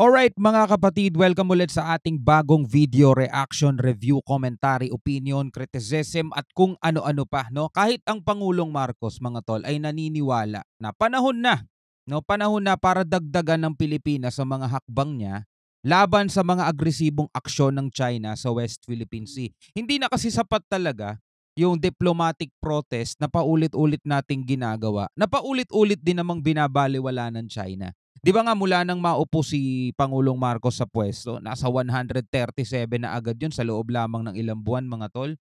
Alright mga kapatid, welcome ulit sa ating bagong video reaction, review, commentary, opinion, criticism at kung ano-ano pa. No? Kahit ang Pangulong Marcos mga tol ay naniniwala na panahon na, no? Panahon na para dagdagan ng Pilipinas sa mga hakbang niya laban sa mga agresibong aksyon ng China sa West Philippine Sea. Hindi na kasi sapat talaga yung diplomatic protest na paulit-ulit nating ginagawa, na paulit-ulit din namang binabaliwala ng China. Di ba nga mula nang maupo si Pangulong Marcos sa pwesto, nasa 137 na agad yun sa loob lamang ng ilang buwan mga tol.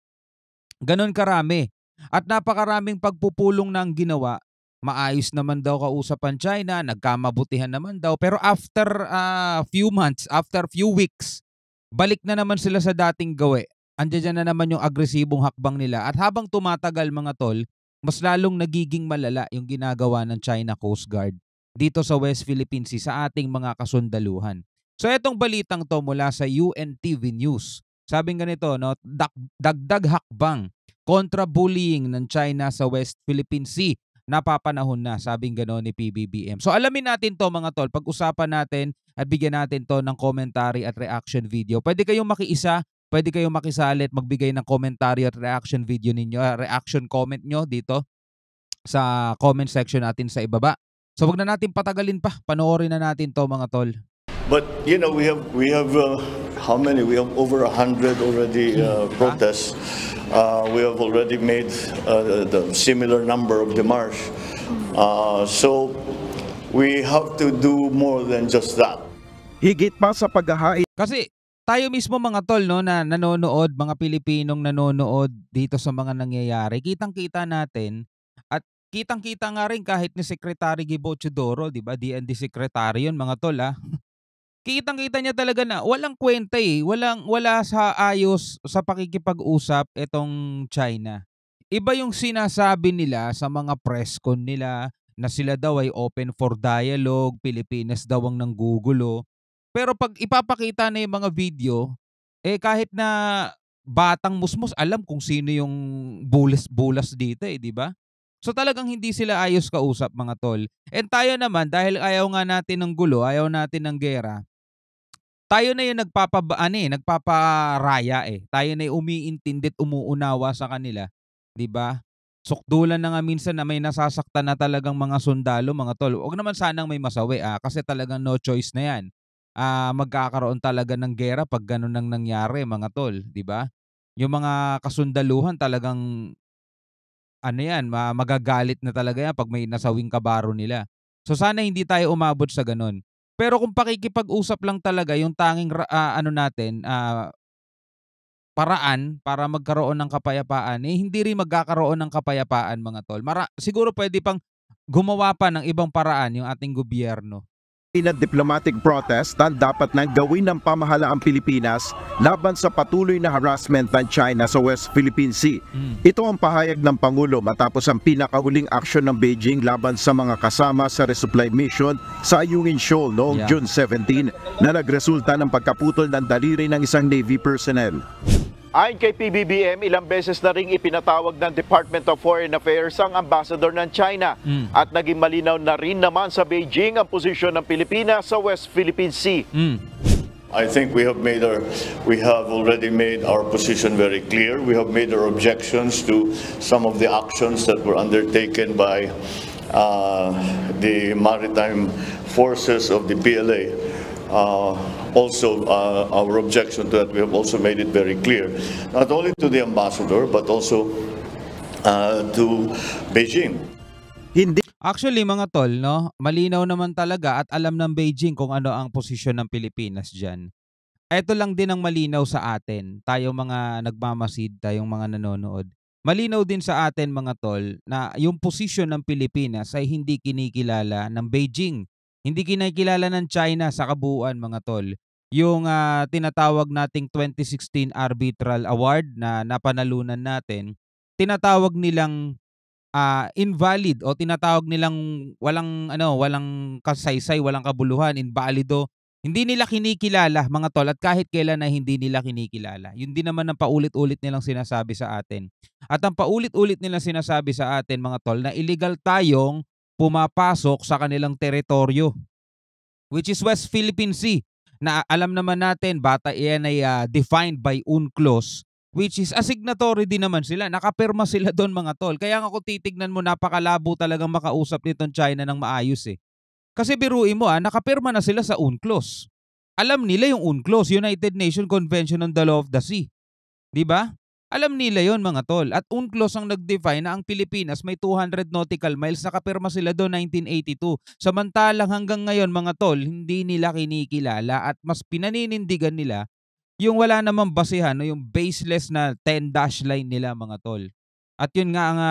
Ganon karami. At napakaraming pagpupulong na ang ginawa. Maayos naman daw kausap ang China, nagkamabutihan naman daw. Pero after few months, after few weeks, balik na naman sila sa dating gawe. Andiyan na naman yung agresibong hakbang nila. At habang tumatagal mga tol, mas lalong nagiging malala yung ginagawa ng China Coast Guard dito sa West Philippine Sea sa ating mga kasundaluhan. So itong balitang to mula sa UNTV News. Sabing ganito, no, dagdag hakbang kontra bullying ng China sa West Philippine Sea. Napapanahon na, sabing gano'n ni PBBM. So alamin natin to mga tol, pag-usapan natin at bigyan natin to ng commentary at reaction video. Pwede kayong makiisa, pwede kayong makisali at magbigay ng commentary at reaction video ninyo, reaction comment nyo dito sa comment section natin sa ibaba. So wag na natin patagalin pa, panoorin na natin to mga tol. But you know, we have how many? We have over 100 already protests. We have already made the similar number of demarche. So we have to do more than just that. Higit pa sa paghahain. Kasi tayo mismo mga tol, no, na nanonood, mga Pilipinong nanonood dito sa mga nangyayari, kitang-kita natin. Kitang-kita nga rin kahit ni Secretary Gibo Teodoro, 'di ba? DND Secretary 'yun, mga tol, ah. Kitang-kita niya talaga na walang kwenta eh. Wala sa ayos sa pakikipag-usap itong China. Iba yung sinasabi nila sa mga press con nila na sila daw ay open for dialogue, Pilipinas daw ang nanggugulo. Pero pag ipapakita na yung mga video, kahit na batang musmos alam kung sino yung bulas-bulas dito, 'di ba? So talagang hindi sila ayos kausap mga tol. And tayo naman, dahil ayaw nga natin ng gulo, ayaw natin ng gera, tayo na yung nagpaparaya eh. Tayo na yung umiintindit, umuunawa sa kanila. 'Di ba? Sukdulan na nga minsan na may nasasaktan na talagang mga sundalo mga tol. Huwag naman sanang may masawi kasi talagang no choice na yan. Magkakaroon talaga ng gera pag ganun nang nangyari mga tol. 'Di ba? Yung mga kasundaluhan talagang magagalit na talaga yan pag may nasawing kabaro nila. So sana hindi tayo umabot sa ganun. Pero kung pakikipag-usap lang talaga yung tanging paraan para magkaroon ng kapayapaan, hindi rin magkakaroon ng kapayapaan mga tol. Siguro pwede pang gumawa pa ng ibang paraan yung ating gobyerno. Na diplomatic protest na dapat nang gawin ng pamahalaang Pilipinas laban sa patuloy na harassment ng China sa West Philippine Sea. Ito ang pahayag ng Pangulo matapos ang pinakahuling aksyon ng Beijing laban sa mga kasama sa resupply mission sa Ayungin Shoal noong June 17 na nagresulta ng pagkaputol ng daliri ng isang Navy personnel. Ayon kay PBBM, ilang beses na ring ipinatawag ng Department of Foreign Affairs ang ambassador ng China at naging malinaw na rin naman sa Beijing ang posisyon ng Pilipinas sa West Philippine Sea. I think we have already made our position very clear. We have made our objections to some of the actions that were undertaken by the maritime forces of the PLA. Our objection to that, we have also made it very clear, not only to the ambassador, but also to Beijing. Actually mga tol, no, malinaw naman talaga at alam ng Beijing kung ano ang posisyon ng Pilipinas dyan. Ito lang din ang malinaw sa atin, tayong mga nagmamasid, tayong mga nanonood. Malinaw din sa atin mga tol na yung posisyon ng Pilipinas ay hindi kinikilala ng Beijing. Hindi kinikilala ng China sa kabuuan mga tol. Yung tinatawag nating 2016 Arbitral Award na napanalunan natin, tinatawag nilang invalid o tinatawag nilang walang kasaysay, walang kabuluhan, invalido. Hindi nila kinikilala mga tol at kahit kailan na hindi nila kinikilala. Yun din naman ang paulit-ulit nilang sinasabi sa atin. At ang paulit-ulit nilang sinasabi sa atin mga tol na illegal tayong pumapasok sa kanilang teritoryo, which is West Philippine Sea. na alam naman natin bata yan ay defined by UNCLOS, which is asignatory din naman sila. Nakapirma sila doon mga tol. Kaya nga kung titignan mo, napakalabo talagang makausap nitong China ng maayos eh. Kasi biruin mo nakapirma na sila sa UNCLOS. Alam nila yung UNCLOS, United Nations Convention on the Law of the Sea. 'Di ba? Alam nila yon mga tol. At UNCLOS ang nag-define na ang Pilipinas may 200 nautical miles, nakapirma sila doon 1982. Samantalang hanggang ngayon mga tol, hindi nila kinikilala at mas pinaninindigan nila yung wala namang basehan, no, yung baseless na 10-dash line nila mga tol. At yun nga ang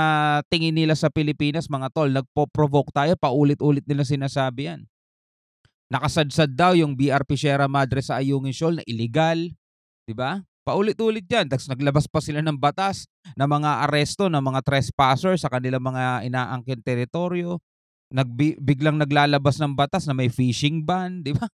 tingin nila sa Pilipinas mga tol, nagpo-provoke tayo, paulit-ulit nila sinasabi yan. Nakasadsad daw yung BRP Sierra Madre sa Ayungin Shoal na illegal, 'di ba? Paulit-ulit yan. Tapos naglabas pa sila ng batas na mga aresto ng mga trespasser sa kanilang mga inaangkin teritoryo. Biglang naglalabas ng batas na may fishing ban, di ba?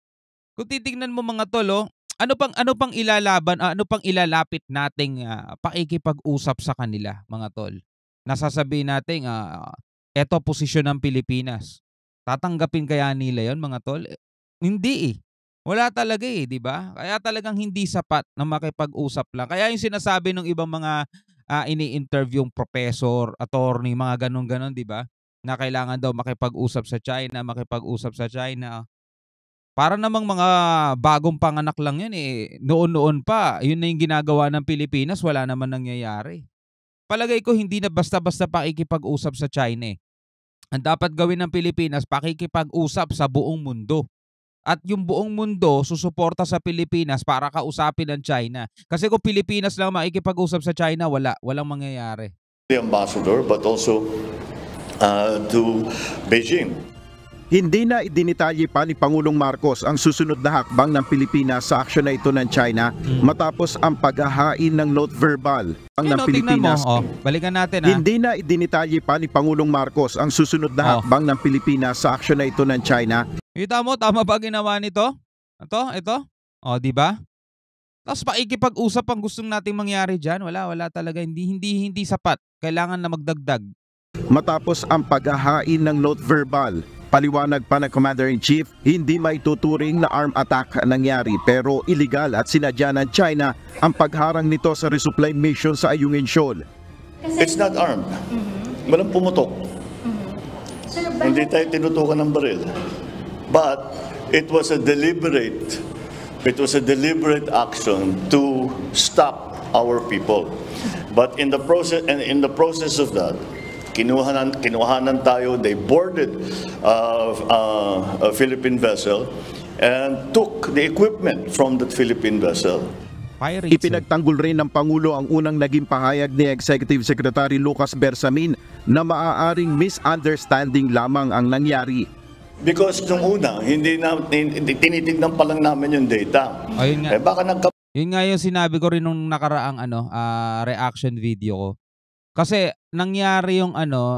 Kung titingnan mo mga tol, ano pang ilalaban, ano pang ilalapit nating pakikipag-usap sa kanila, mga tol? Nasasabihin natin, eto posisyon ng Pilipinas. Tatanggapin kaya nila yon mga tol? Hindi eh. Wala talaga eh, 'di ba? Kaya talagang hindi sapat na makipag-usap lang. Kaya yung sinasabi ng ibang mga ini-interviewing professor, attorney, mga ganun-ganon, 'di ba? Na kailangan daw makipag-usap sa China, makipag-usap sa China. Para namang mga bagong panganak lang 'yan eh. Noon-noon pa, yun na yung ginagawa ng Pilipinas, wala naman nangyayari. Palagay ko hindi na basta-basta pakikipag-usap sa China eh. Ang dapat gawin ng Pilipinas, pakikipag-usap sa buong mundo. At yung buong mundo susuporta sa Pilipinas para kausapin ang China. Kasi kung Pilipinas lang makikipag-usap sa China, walang mangyayari. The ambassador, but also to Beijing. Hindi na idinitalye pa ni Pangulong Marcos ang susunod na hakbang ng Pilipinas sa aksyon na ito ng China matapos ang paghahain ng note verbal ng Pilipinas. Balikan natin Hindi na idinitalye pa ni Pangulong Marcos ang susunod na hakbang ng Pilipinas sa aksyon na ito ng China. Kita mo, tama ba ginawa nito? Ito? Di ba? Tapos pakikipag-usap ang gustong nating mangyari diyan. Wala talaga, hindi sapat. Kailangan na magdagdag. Matapos ang paghahain ng note verbal, paliwanag pa ng Commander-in-Chief, hindi may tuturing na arm attack nangyari pero illegal at sinadya ng China ang pagharang nito sa resupply mission sa Ayungin Shoal. It's not armed. Walang pumutok. Hindi tayo tinutukan ng baril. But it was a deliberate action to stop our people. But in the process of that, kinuhanan tayo. They boarded a Philippine vessel and took the equipment from that Philippine vessel. Ipinagtanggol rin ng Pangulo ang unang naging pahayag ni Executive Secretary Lucas Bersamin na maaaring misunderstanding lamang ang nangyari. Because nung una, hindi tinitignan pa lang namin yung data. Ayun nga. Baka Yun nga yung sinabi ko rin nung nakaraang reaction video ko. Kasi nangyari yung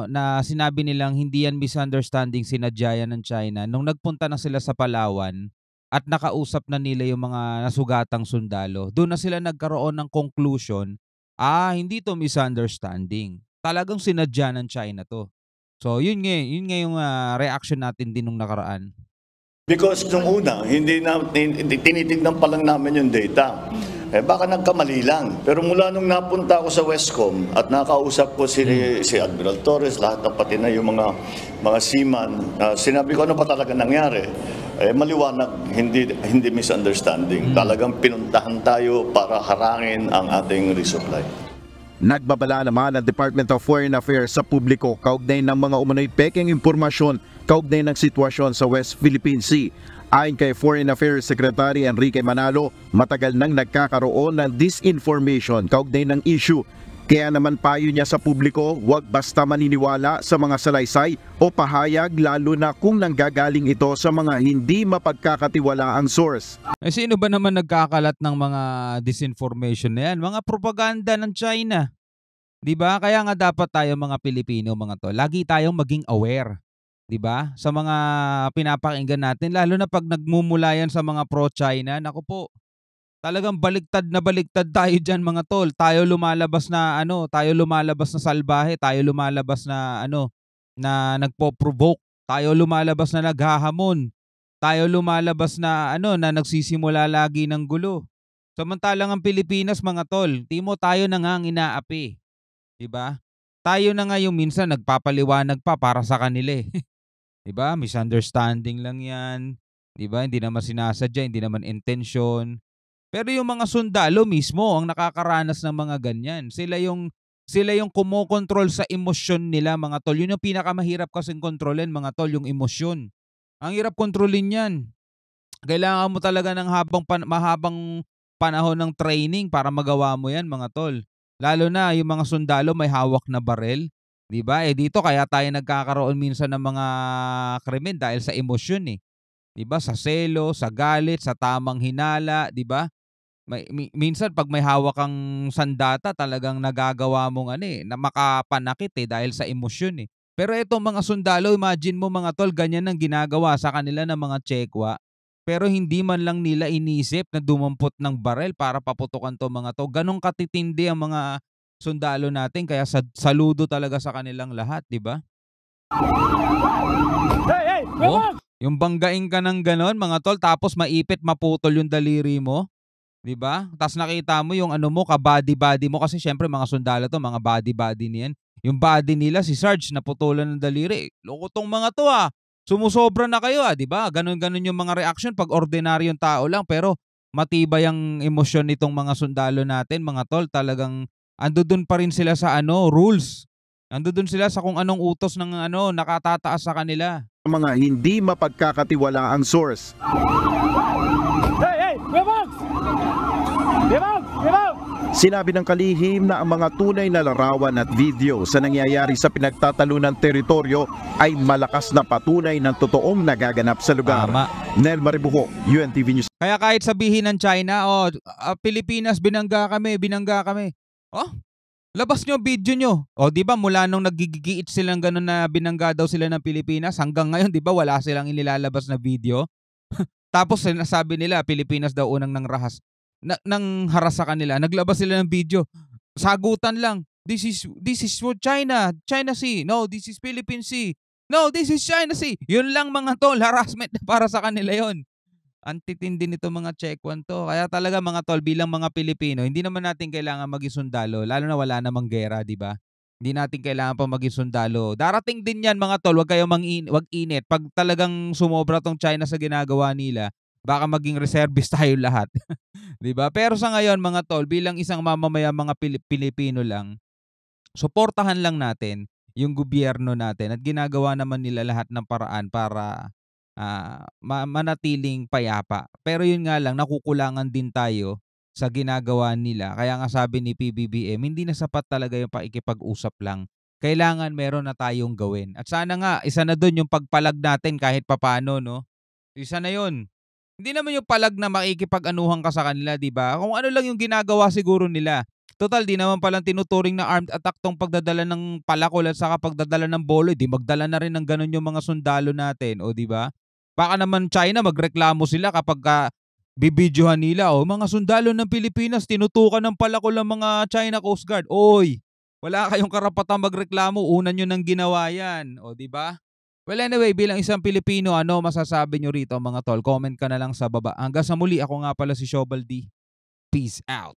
na sinabi nilang hindi yan misunderstanding, sinadya yan ng China. Nung nagpunta na sila sa Palawan at nakausap na nila yung mga nasugatang sundalo, doon na sila nagkaroon ng conclusion, hindi to misunderstanding. Talagang sinadya ng China to. So yun nga yung reaction natin din nung nakaraan. Because nung una, hindi tinitignan pa lang namin yung data. Baka nagkamali lang. Pero mula nung napunta ako sa Westcom at nakausap ko si Admiral Torres, lahat na pati na yung mga seaman, sinabi ko ano ba talaga nangyari? Maliwanag, hindi misunderstanding. Talagang pinuntahan tayo para harangin ang ating resupply. Nagbabala naman ang Department of Foreign Affairs sa publiko kaugnay ng mga umano'y pekeng impormasyon kaugnay ng sitwasyon sa West Philippine Sea. Ayon kay Foreign Affairs Secretary Enrique Manalo, matagal nang nagkakaroon ng disinformation kaugnay ng issue. Kaya naman payo niya sa publiko, huwag basta maniniwala sa mga salaysay o pahayag lalo na kung nanggagaling ito sa mga hindi mapagkakatiwalaang source. Sino ba naman nagkakalat ng mga disinformation na yan? Mga propaganda ng China. 'Di ba? Kaya nga dapat tayo mga Pilipino, mga to, lagi tayong maging aware. 'Di ba? Sa mga pinapakinggan natin, lalo na pag nagmumula yan sa mga pro-China, naku po. Talagang baliktad tayo diyan mga tol. Tayo lumalabas na salbahe, tayo lumalabas na na nagpo-provoke, tayo lumalabas na naghahamon. tayo lumalabas na ano, na nagsisimula lagi ng gulo. Samantalang ang Pilipinas mga tol, tayo na nga ang inaapi, 'di ba? Tayo na nga yung minsan nagpapaliwanag pa para sa kanila eh. 'Di ba? Misunderstanding lang 'yan, 'di ba? Hindi naman sinasadya, hindi naman intensyon. Pero yung mga sundalo mismo ang nakakaranas ng mga ganyan. Sila yung kumokontrol sa emosyon nila mga tol. Yun yung pinakamahirap kasing kontrolin mga tol, yung emosyon. Ang hirap kontrolin 'yan. Kailangan mo talaga ng mahabang panahon ng training para magawa mo 'yan mga tol. Lalo na yung mga sundalo may hawak na barel, 'di ba? Eh dito kaya tayo nagkakaroon minsan ng mga krimen dahil sa emosyon eh. 'Di ba? Sa selo, sa galit, sa tamang hinala, 'di ba? Minsan 'pag may hawak kang sandata talagang nagagawa mong ano eh, na makapanakit eh dahil sa emosyon eh. Pero itong mga sundalo, imagine mo mga tol, ganyan ang ginagawa sa kanila ng mga Tsekwa. Pero hindi man lang nila inisip na dumampot ng barel para paputukan 'tong mga 'to. Gano'n katitindi ang mga sundalo natin kaya saludo talaga sa kanilang lahat, 'di ba? Oh, yung banggain ka ng gano'n mga tol tapos maipit, maputol yung daliri mo. 'Di ba? Ta's nakita mo yung ano mo, ka-body-body mo kasi siyempre mga sundalo 'to, mga body-body niyan. Yung body nila si Sarge naputulan ng daliri. Loko 'tong mga 'to, Sumusobra na kayo, 'di ba? Gano'n-gano'n yung mga reaksyon 'pag ordinaryong tao lang pero matibay ang emosyon nitong mga sundalo natin, mga tol. Talagang andodo'n pa rin sila sa ano, rules. Andodo'n sila sa kung anong utos ng ano, nakatataas sa kanila. Mga hindi mapagkakatiwalaang source. Sinabi ng kalihim na ang mga tunay na larawan at video sa nangyayari sa pinagtatalunan teritoryo ay malakas na patunay ng totoong nagaganap sa lugar. Tama. Nel Maribuho, UNTV News. Kaya kahit sabihin ng China, Pilipinas, binangga kami. Oh, labas nyo video nyo. O, di ba, mula nung nagigiit silang gano'n na binangga daw sila ng Pilipinas, hanggang ngayon, di ba, wala silang inilalabas na video. Tapos, sinasabi nila, Pilipinas daw unang nang haras sa kanila. Naglabas sila ng video. Sagutan lang. This is for China. China Sea. No, this is Philippine Sea. No, this is China Sea. Yun lang mga tol. Harassment para sa kanila yon. Antitindi nito mga Tsekwan to. Kaya talaga mga tol, bilang mga Pilipino, hindi naman natin kailangan maging sundalo. Lalo na wala namang gera, di ba? Hindi natin kailangan pa maging sundalo. Darating din yan mga tol. Huwag kayong wag init. Pag talagang sumobra tong China sa ginagawa nila, baka maging reservist tayo lahat. 'Di ba? Pero sa ngayon mga tol, bilang isang mamamayan mga Pilipino lang, suportahan lang natin yung gobyerno natin at ginagawa naman nila lahat ng paraan para manatiling payapa. Pero yun nga lang, nakukulangan din tayo sa ginagawa nila. Kaya nga sabi ni PBBM, hindi na sapat talaga yung pakikipag-usap lang. Kailangan meron na tayong gawin. At sana nga, isa na doon yung pagpalag natin kahit papano, no? Isa na yun. Hindi naman yung palag na makikipag-anuhan ka sa kanila, di ba? Kung ano lang yung ginagawa siguro nila. Total, di naman palang tinuturing na armed attack tong pagdadala ng palakol at saka pagdadala ng bolo. Di magdala na rin ng ganun yung mga sundalo natin, o di ba? Baka naman China magreklamo sila kapag bibidyohan nila, mga sundalo ng Pilipinas tinutukan ng palakol ng mga China Coast Guard. Oy, wala kayong karapatang magreklamo, una nyo nang ginawa yan, o di ba? Well anyway, bilang isang Pilipino, ano masasabi nyo rito mga tol? Comment ka na lang sa baba. Hanggang sa muli, ako nga pala si Shobal D. Peace out.